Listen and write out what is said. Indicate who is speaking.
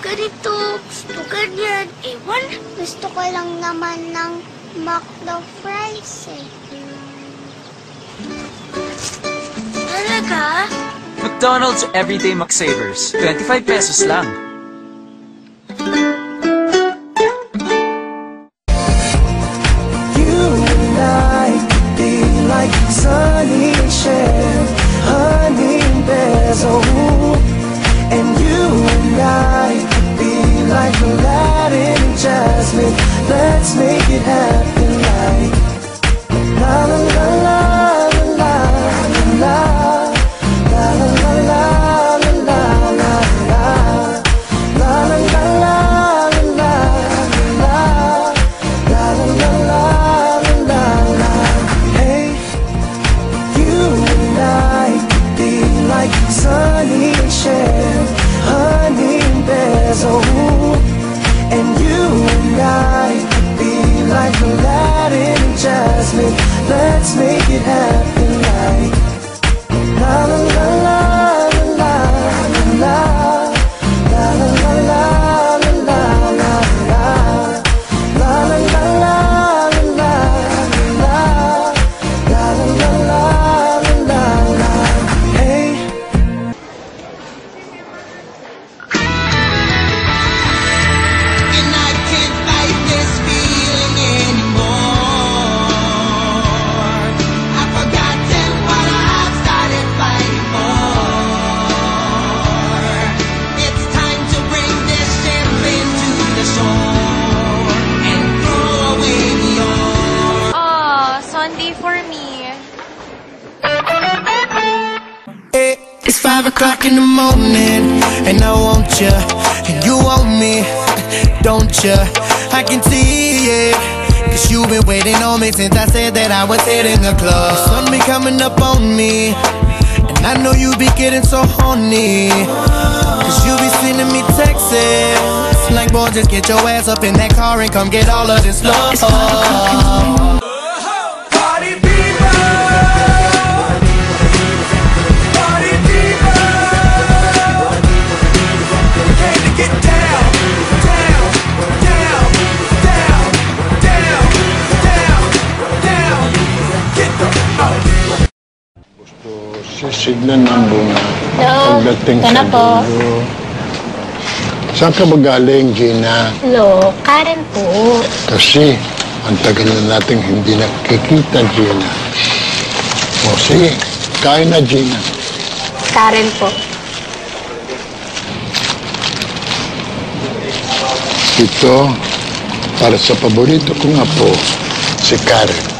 Speaker 1: ganito, gusto ganyan. Ewan.
Speaker 2: Gusto ko lang naman ng McDo fries eh.
Speaker 1: Talaga?
Speaker 3: McDonald's Everyday McSavers. 25 pesos lang.
Speaker 4: You and I could be like Sunny and Cher, honey and Bezo. And you and I could be like Aladdin and Jasmine. Let's make it happen like la la la la la la la. La la la la la la la la. La la la la la la. La la la la la la. Hey, you and I could be like Sunny and Cher, honey and Bezo. And you and I could be like Aladdin and Jasmine. Let's make it happen like la la la la la la la. La la la la la la la la. La la la la la la. La la la la la la. Hey.
Speaker 5: And I can't fight this feeling anymore. I've forgotten what I've started fighting for. It's time to bring this ship into the shore and throw away the oar.
Speaker 6: Oh, Sunday for me.
Speaker 4: It's 5 o'clock in the morning, and I want you, and you want me, don't you? I can see it, 'cause you've been waiting on me since I said that I was hitting the club. The sun be coming up on me, and I know you be getting so horny, 'cause you be sending me texts, like, boy, just get your ass up in that car and come get all of this love. It's 5 o'clock in the morning. Party people! Get down, down, down, down, down, down, down. Get the
Speaker 7: Sisignan ng bunga.
Speaker 6: Hello,
Speaker 7: Pagdating
Speaker 6: ito
Speaker 7: sa
Speaker 6: na po.
Speaker 7: dulo. Saan ka magaling, Gina?
Speaker 6: Hello, Karen po.
Speaker 7: Kasi, ang tagal na nating hindi nakikita, Gina. O sige, kain na, Gina.
Speaker 6: Karen po.
Speaker 7: Ito, para sa paborito kong apo, si Karen.